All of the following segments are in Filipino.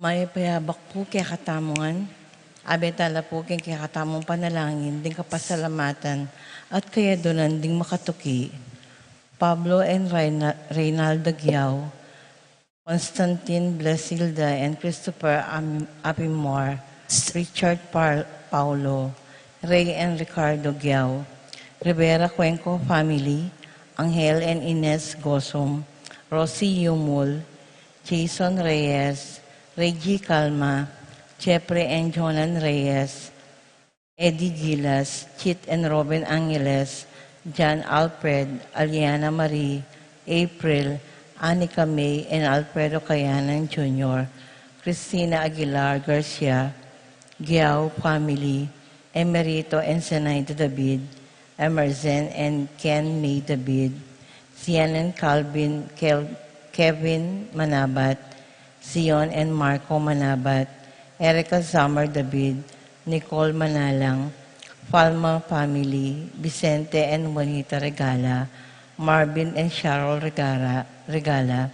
May payabak po kay katamungan, abetala po kay katamong panalangin, ding kapasalamatan, at kaya donan ding makatuki. Pablo and Reynaldo Giao, Constantine Blasilda and Christopher Apimor, Richard Paulo, Ray and Ricardo Giao, Rivera Cuenco family, Angel and Ines Gosom, Rosie Yumul, Jason Reyes, Reggie Calma, Jeffrey and Jonan Reyes, Eddie Gilas, Chit and Robin Angeles, John Alfred, Aliana Marie, April, Anika May, and Alfredo Cayanan Jr., Christina Aguilar Garcia, Giao family, Emerito and Zenaida David, Emerson and Ken May David, Sian and Kevin Manabat, Zion and Marco Manabat, Erica Zamar David, Nicole Manalang, Falma family, Vicente and Juanita Regala, Marvin and Cheryl Regala,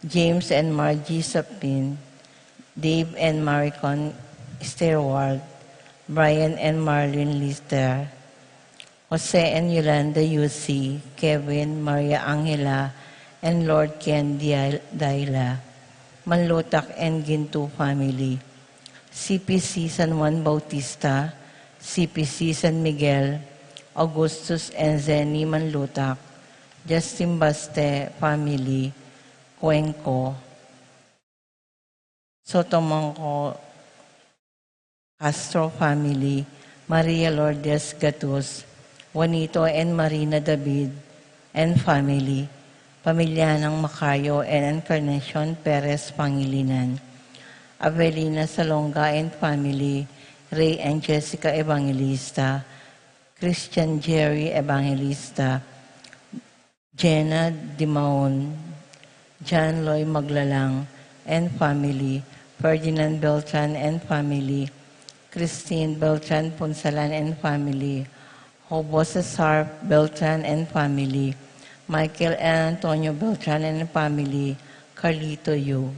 James and Margie Sapin, Dave and Maricon Stewart, Brian and Marlene Lister, Jose and Yolanda Yusi, Kevin, Maria Angela, and Lord Ken Daila, Manlutak and Ginto family, CPC San Juan Bautista, CPC San Miguel, Augustus and Zenny Manlutak, Justin Baste family, Cuenco, Sotomanco Castro family, Maria Lourdes Gatus, Juanito and Marina David, and family, pamilya ng Macayo and Encarnacion Perez Pangilinan, Avelina Salonga and family, Ray and Jessica Evangelista, Christian Jerry Evangelista, Jenna Dimaon, John Loy Maglalang and family, Ferdinand Beltran and family, Christine Beltran Ponsalan and family, Hobo Cesar Beltran and family, Michael and Antonio Beltran and family, Carlito Yu,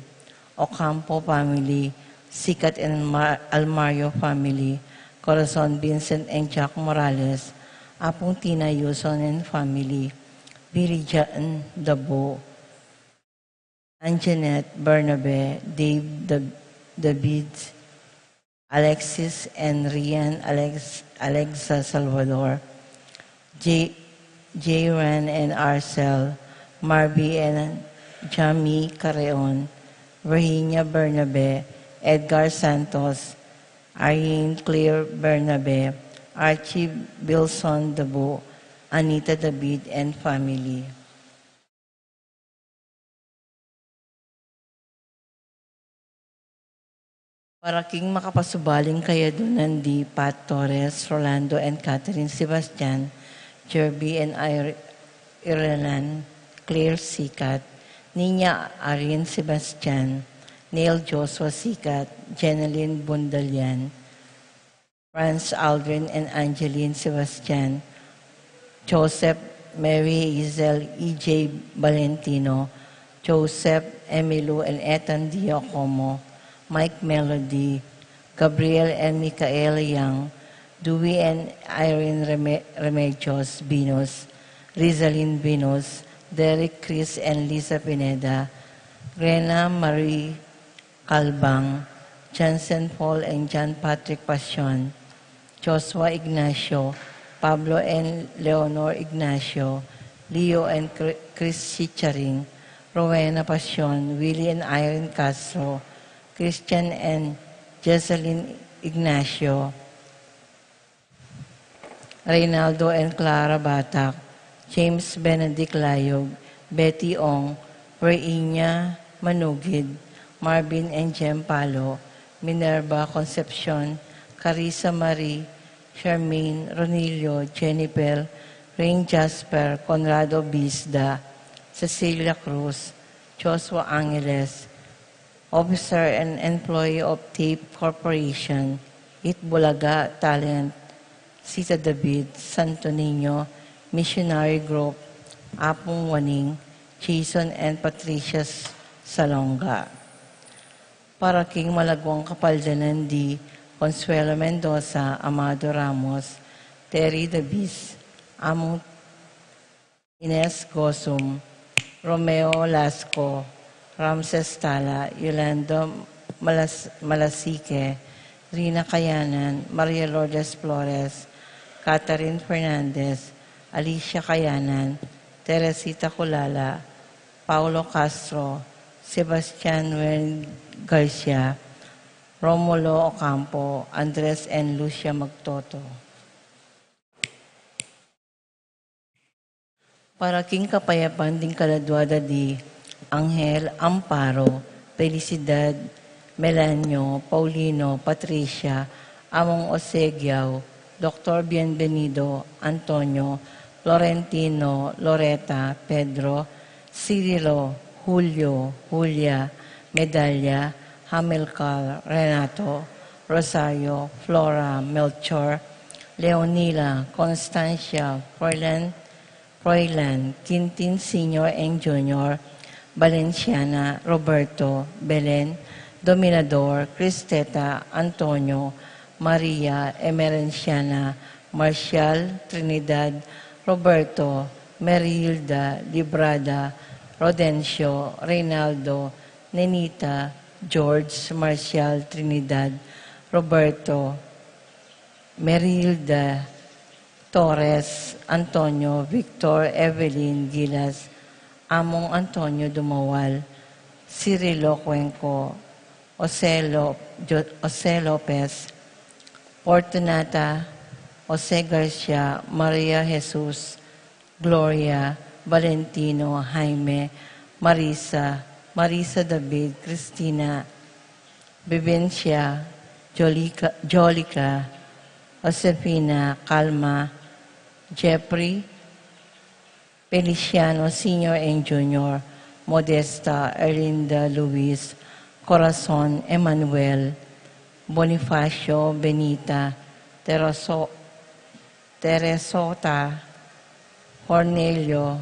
Ocampo family, Sikat and Almario family, Corazon Vincent and Jack Morales, Apong Tina Yuson and family, Billy Jan Dabo, Anjanette Bernabe, Dave David, Alexis and Rian Alexa Salvador, J-Ran and Arcel, Marby and Jamie Carreon, Virginia Bernabe, Edgar Santos, Irene Claire Bernabe, Archie Bilson Dabo, Anita David and family. Paraking makapasubaling kaya doon di Pat Torres, Rolando and Catherine Sebastian, Jerby and Irelan, Claire Sikat, Nina Arian Sebastian, Neil Joshua Sikat, Jeneline Bundalian, Franz Aldrin and Angeline Sebastian, Joseph Mary Isel E.J. Valentino, Joseph Emilu and Ethan Diacomo, Mike Melody, Gabriel and Michael Young, Dewey and Irene Remedios Binos, Rizalyn Binos, Derek Chris and Lisa Pineda, Rena Marie Calbang, Johnson Paul and John Patrick Pasion, Joshua Ignacio, Pablo and Leonor Ignacio, Leo and Chris Chicharing, Rowena Pasion, Willie and Irene Castro, Christian and Jesseline Ignacio, Reynaldo and Clara Batak, James Benedict Layog, Betty Ong, Reinya Manugid, Marvin and Jem Palo, Minerva Concepcion, Carissa Marie, Charmaine, Ronilio, Jennifer, Rain Jasper, Conrado Bisda, Cecilia Cruz, Joshua Angeles, Officer and Employee of Tape Corporation, Itbulaga Talent, Sita David, Santo Niño, Missionary Group, Apong Waning, Jason and Patricia Salonga. Para King Malagwang Kapaldanan D. Consuelo Mendoza, Amado Ramos, Terry Davis, Among Ines Gosum, Romeo Lasco, Ramses Tala, Yolanda Malasique, Rina Kayanan, Maria Lourdes Flores, Catherine Fernandez, Alicia Kayanan, Teresita Culala, Paulo Castro, Sebastian Wen Garcia, Romulo Ocampo, Andres and Lucia Magtoto. Para King Kapayapan din Kaladwada di Angel Amparo, Felicidad, Melanio, Paulino, Patricia, Among Osegiao, Dr. Bienvenido, Antonio, Florentino, Loreta, Pedro, Cirilo, Julio, Julia, Medalla, Hamilcar, Renato, Rosario, Flora, Melchor, Leonila, Constancia, Froilan, Quintin Sr. and Jr., Valenciana, Roberto, Belen, Dominador, Cristeta, Antonio, Maria, Emerenciana, Marcial, Trinidad, Roberto, Merilda, Librada, Rodencio, Reynaldo, Nenita, George, Marcial, Trinidad, Roberto, Merilda, Torres, Antonio, Victor, Evelyn, Gilas, Among Antonio Dumawal, Cirilo Cuenco, Jose Lopez, Fortunata, Jose Garcia, Maria Jesus, Gloria, Valentino, Jaime, Marisa David, Cristina, Vivencia, Jolica, Josefina, Calma, Jeffrey, Feliciano Sr. and Jr., Modesta, Erlinda Luis, Corazon, Emmanuel, Bonifacio, Benita, Teresota, Cornelio,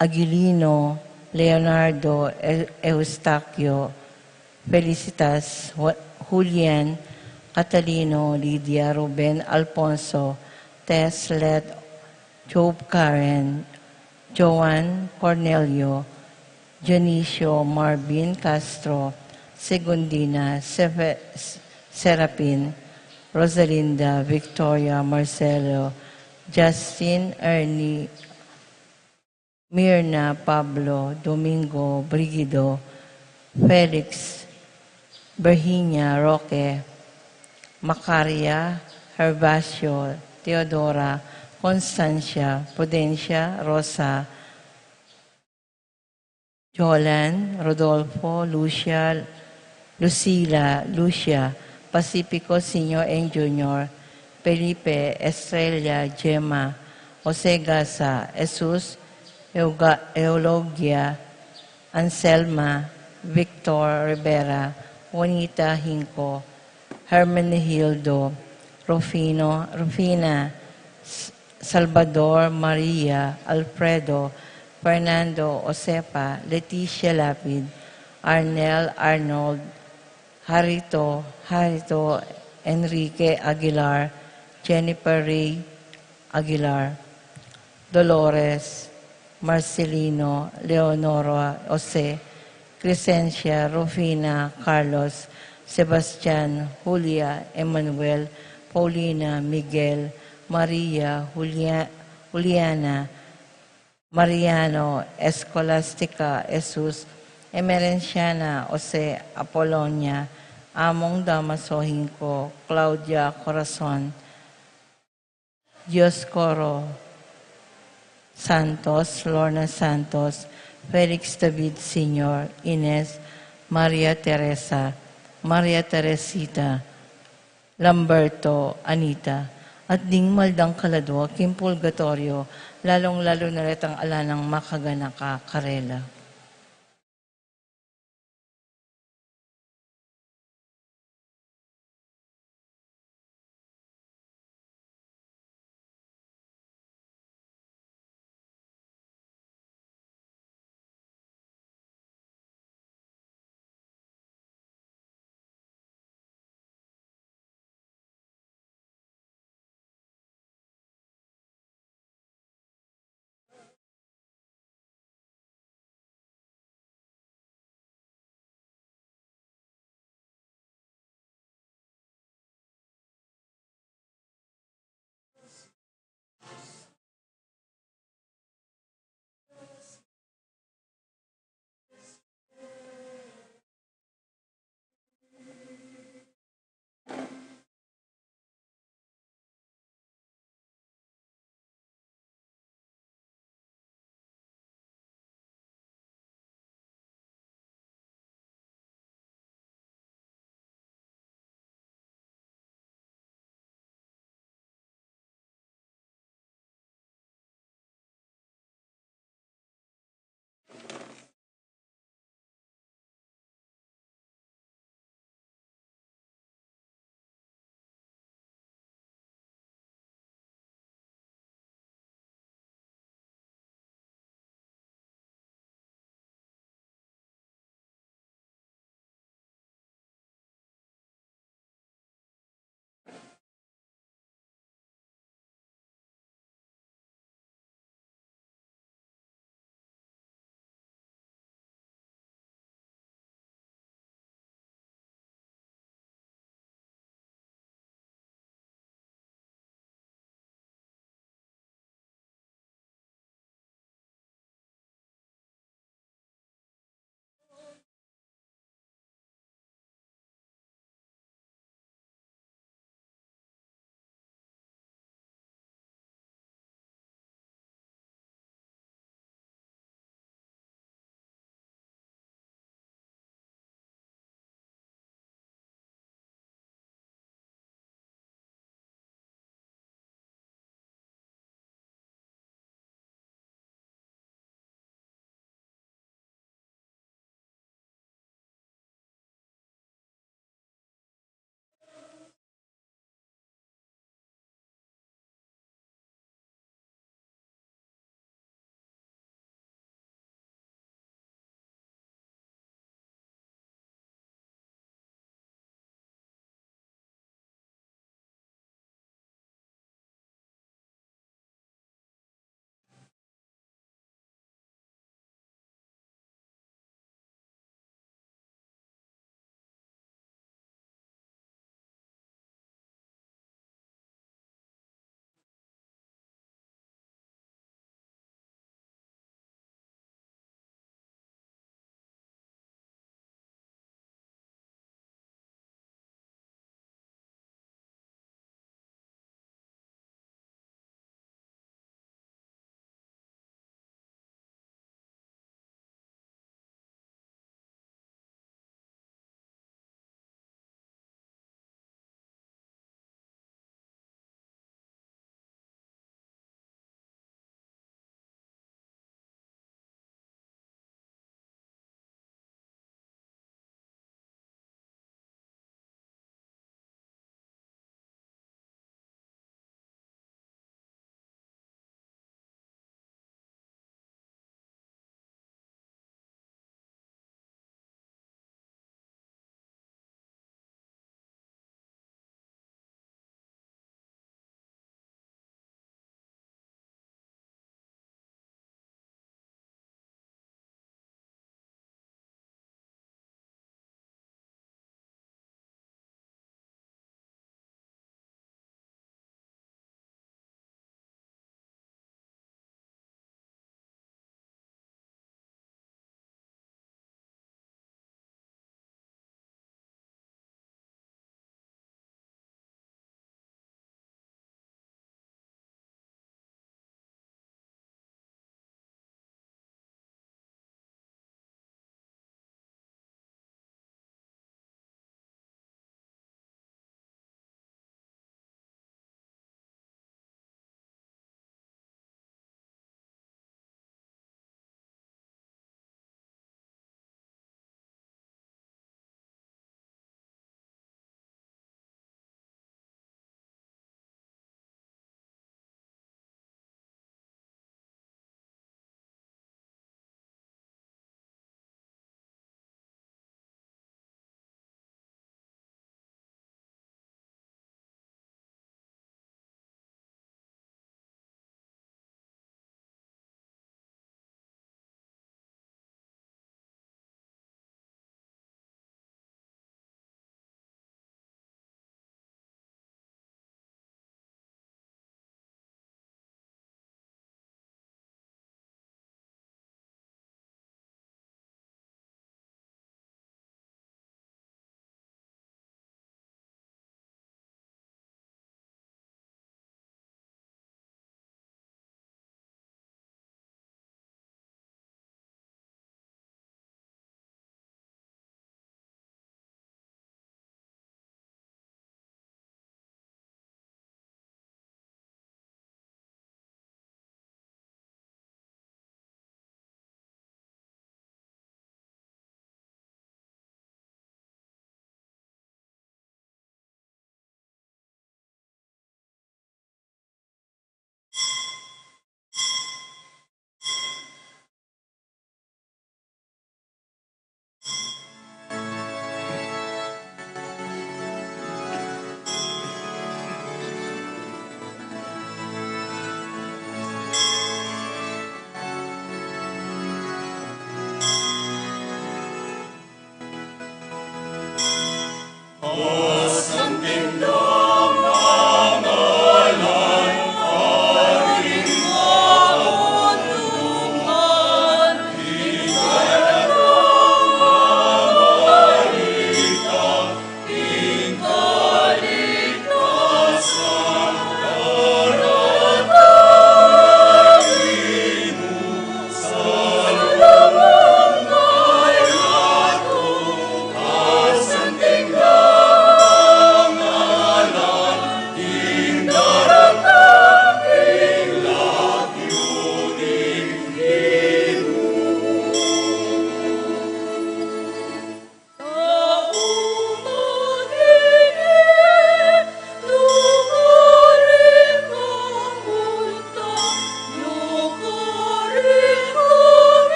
Aguilino, Leonardo, Eustaquio, Felicitas, Julian, Catalino, Lydia, Ruben, Alfonso, Tess, Let, Job, Karen, Joan, Cornelio, Dionisio, Marvin, Castro, Segundina, Serapin, Rosalinda, Victoria, Marcelo, Justin, Ernie, Mirna, Pablo, Domingo, Brigido, Felix, Virginia, Roque, Macaria, Herbacio, Teodora, Constancia, Prudencia, Rosa, Jolan, Rodolfo, Lucia, Lucila, Lucia, Pacifico Sr. and Jr., Felipe, Estrella, Gemma, Jose Gasa, Jesus, Eulogia, Anselma, Victor Rivera, Juanita Hinco, Hermenegildo, Rufina, Salvador, Maria, Alfredo, Fernando, Osepa, Leticia Lapid, Arnel, Arnold, Harito, Enrique Aguilar, Jennifer Ray Aguilar, Dolores, Marcelino, Leonora, Jose, Crescencia, Rufina, Carlos, Sebastian, Julia, Emmanuel, Paulina, Miguel, Maria, Juliana, Mariano, Escolastica, Jesus, Emerenciana, Jose, Apolonia, Among Damasohinko, Claudia Corazon, Dioscoro Santos, Lorna Santos, Felix David Sr., Ines, Maria Teresa, Maria Teresita, Lamberto, Anita, at ding maldang kaladwa, Kim Purgatorio, lalong-lalo na rin ang ala ng makaganaka, Karela.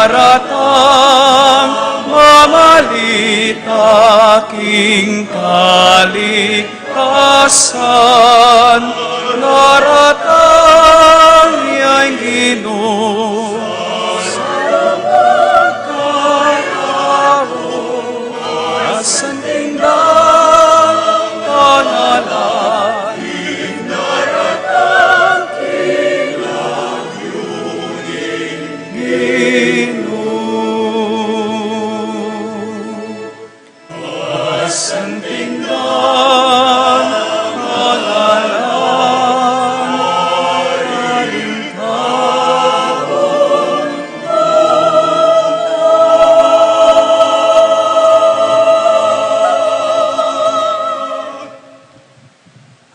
naratang mamalita king kalikasan, naratang niya'y Ginoo sa pagkatao, asan tingdang panalangin, naratang kilagyunin Ginoo. Asan tingdang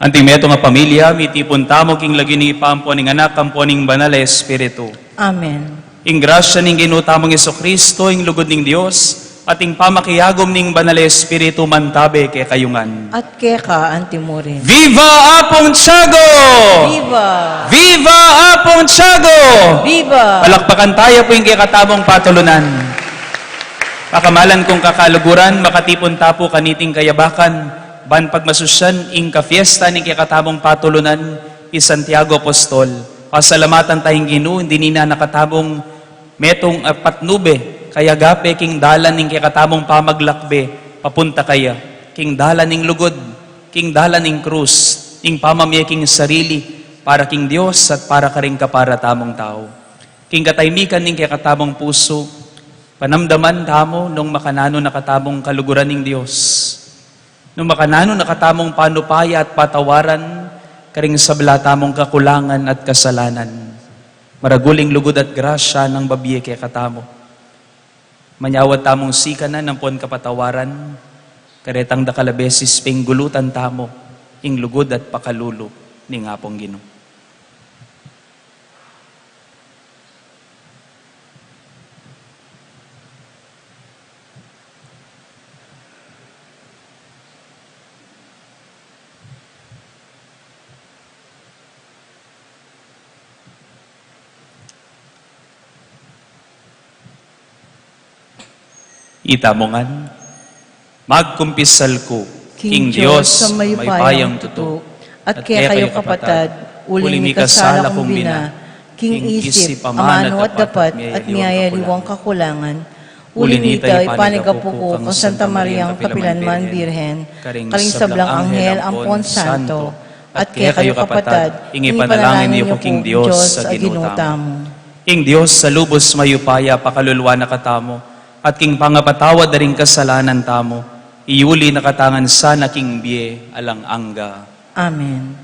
Anting meto nga pamilya, mitipon tamo king lagi ni ipampo ning anak kampo ning banal na Espiritu. Amen. Ing grasya ning Ginoo tamong Kristo, ing lugod ning Dios, at ing pamakiyagom ning banal na Espiritu mantabe kay kayungan. At keka antimurin. Viva Apong Tiago! Viva! Viva Apong Tiago! Viva! Palakpakan tayo po yung kikatabong patulunan. Pakamalan kong kakaluguran, makatipon tapo kaniting kayabakan, ban pagmasusyan ing ka-fiesta ning kikatabong patulunan ni Santiago Apostol. Pasalamatan tayong Ginoo, hindi nina nakatabong metong patnube, kaya gape king dalan ning kikatabong pamaglakbe, papunta kaya, king dalan ning lugod, king dalan ning krus, ing pamamye king sarili, para king Dios at para ka rin kapara tamong tao. King kataymikan ning kikatabong puso, panamdaman tamo nung makanano nakatabong kaluguran ning Dios. Nung makanano nakatamong panupaya at patawaran, karing sabla tamong kakulangan at kasalanan. Maraguling lugod at grasya ng babiye kay katamo. Manyawat tamong sikanan ng pon kapatawaran, karetang dakalabesis pinggulutan tamo, ing lugod at pakalulo ni ngapong Ginoo. Itamongan, magkumpisal ko, King Diyos, sa may payang tuto, at kaya kayo kapatad, uli mi kasala kong bina, King isip, amano at dapat, at niyayaliwang kakulangan, uli nita, ipanigapo ko, kung Santa Maria ang Kapilanman Birhen, karing sablang anghel, ampon santo, at kaya kayo kapatad, ingi panalangin niyo ko, King Diyos, sa ginutamo. King Diyos, sa lubos mayupaya, pakalulwa na katamo, at king pangapatawad na rin kasalanan tamo, iuli na katangan sana king biye alang angga. Amen.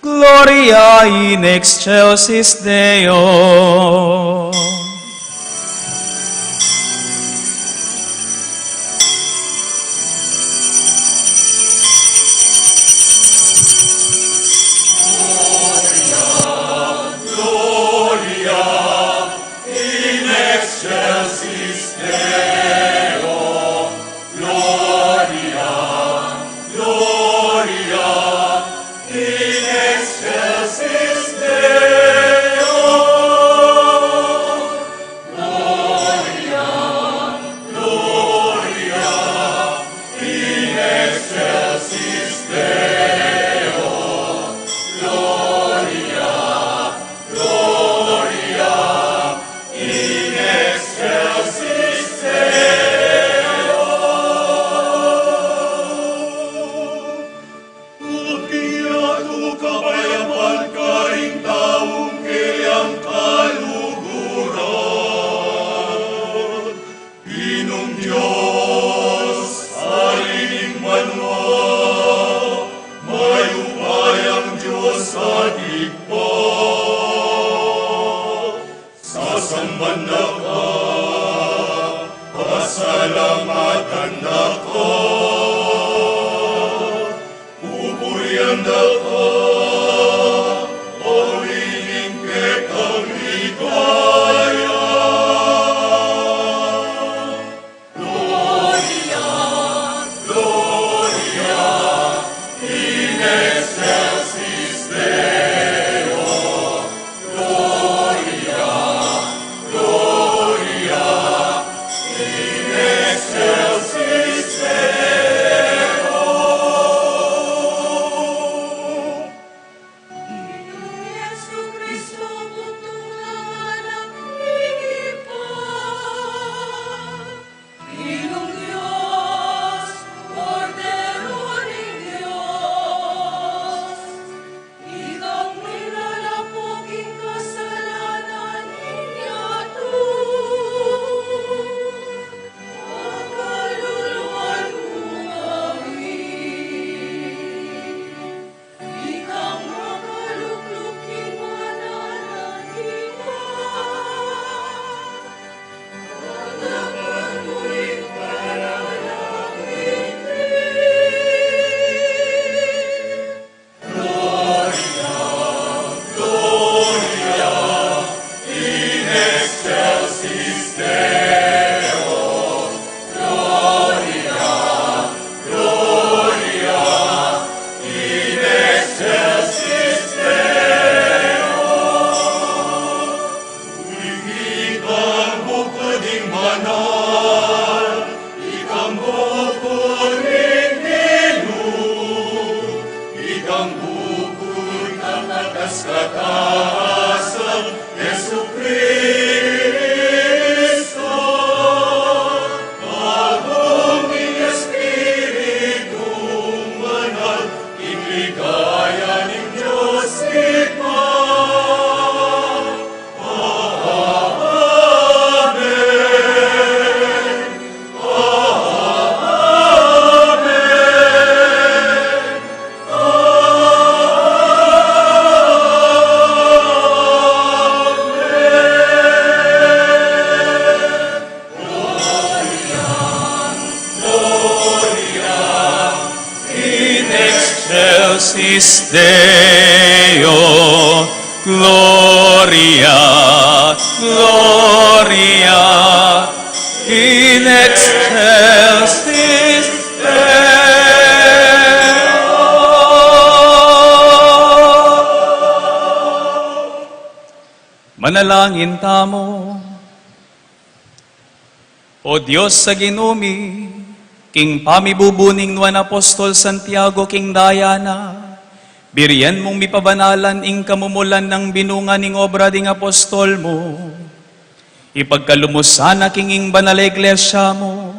Gloria in excelsis Deo. sadik po, sasambanda ka, pasalamatan ako, pupurihan ako, o liling kitang ligaya. Gloria, Gloria, in excelsis Deo. Gloria, Gloria, in excelsis Deo. Yesu Kristo, butong ng lipan. Pinong Diyos, Cordero ng Diyos. Ikang nilalapoging kasalanan niya to. Ang kaluluwan bumawi. Ikang makalukluking mananagihan. Pagdaman mo'y panalangin Gloria, in excelsis Deo. Gloria, Gloria, in excelsis Deo. Uligid ang bukoding banal, ikang bukuring Dinu, ikang bukod ang atas kataasan, Yesu Cristo. Bagong Espiritu manal, inligaya ng Diyos Iba. In excelsis Deo, Gloria, Gloria, in excelsis Deo. Manalangin tamo. O Diyos sa ginumi, king pamibubuning nuan Apostol Santiago king Diana, biriyan mong mipabanalan ing kamumulan ng binunga ning obra ding apostol mo. Ipagkalumusana king ing banal na iglesia mo,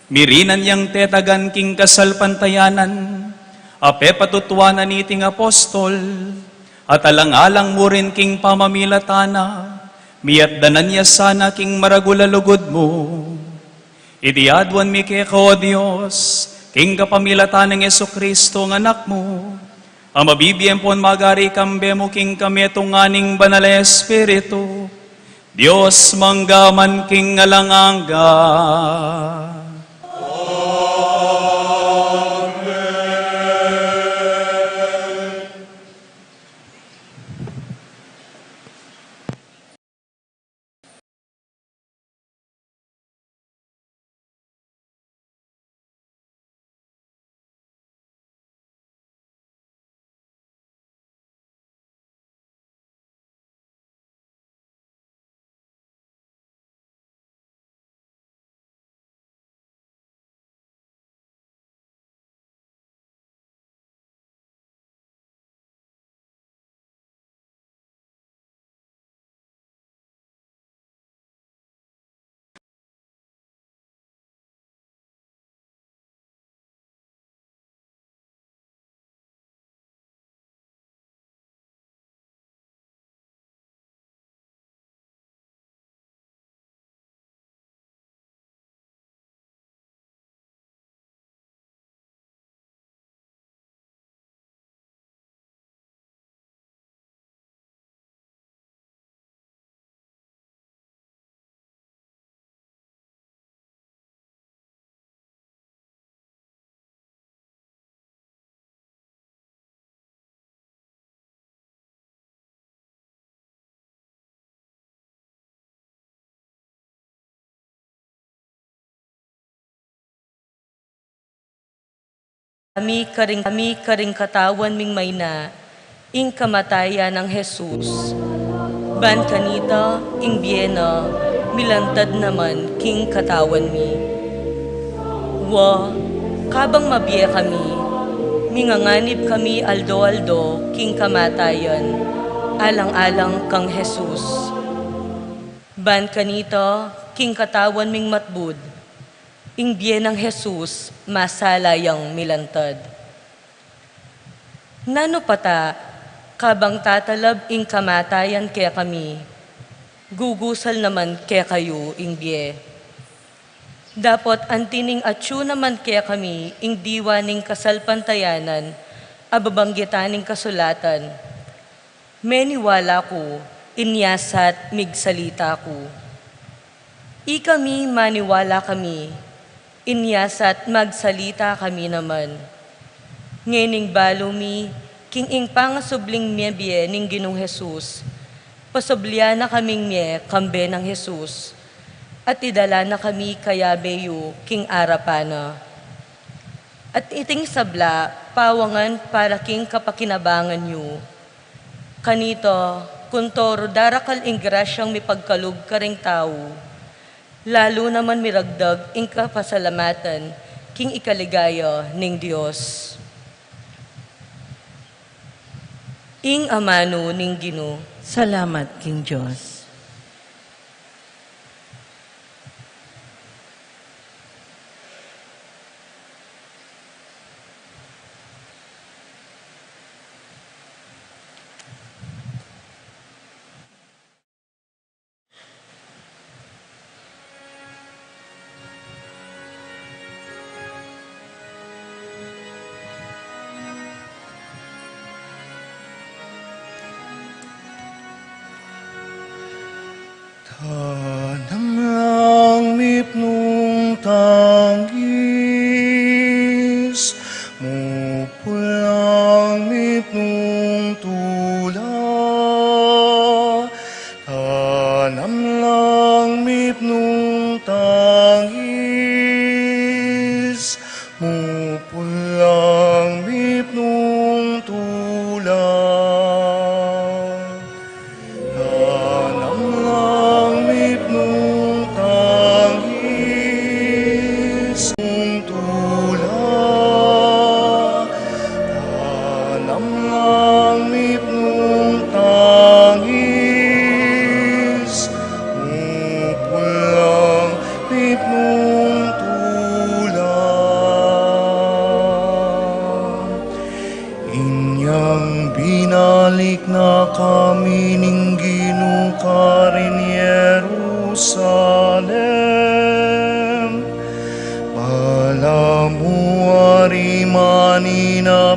mirinan yang tetagan king kasalpantayanan, ape patutuanan iting apostol, at alang-alang mo rin king pamamilatana, miyatdanan niya sana king maragulalugod mo. Idiadwan mi kay ka, O Diyos, king kapamilatan ng Yesu Kristo ng anak mo, ang mabibiyem pon magari kambe mo king kametong aning banal na Espiritu, Diyos manggaman king alanganga. kami karing katawan ming may na, ing kamatayan ng Jesus. Ban kanita, ing biyena, milantad naman, king katawan mi. Wa, kabang mabiye kami, minganganib kami aldo-aldo, king kamatayan, alang-alang kang Jesus. Ban kanita, king katawan ming matbud, ing biyenang Jesus, masalayang milantad. Nano pata, kabang tatalab ing kamatayan kaya kami, gugusal naman kaya kayo ing biye. Dapat antining atyu naman kaya kami, ing diwa ning kasalpantayanan, ababanggitaning kasulatan. Meniwala ko, inyasat migsalita ko. Ikami maniwala kami, inyasat magsalita kami naman. Ngening balumi, king ing pangasubling miye ning Ginong Jesus, pasoblya na kaming miye kambe ng Jesus, at idala na kami kaya beyo king arapana. At iting sabla, pawangan para king kapakinabangan nyo. Kanito, kuntoro darakal ing grasyang mipagkalug karing tao, lalo naman miragdag ing kapasalamatan king ikaligaya ning Diyos. Ing amano ning Ginoo. Salamat, King Diyos. Tanamang mipnong tangis, mupulang mipnong tula. Tanamlang mipnong tangis, mupulang mipnong tula. Inyang binalik na kami ning Ginoo karin Jerusalem. Palamuari manina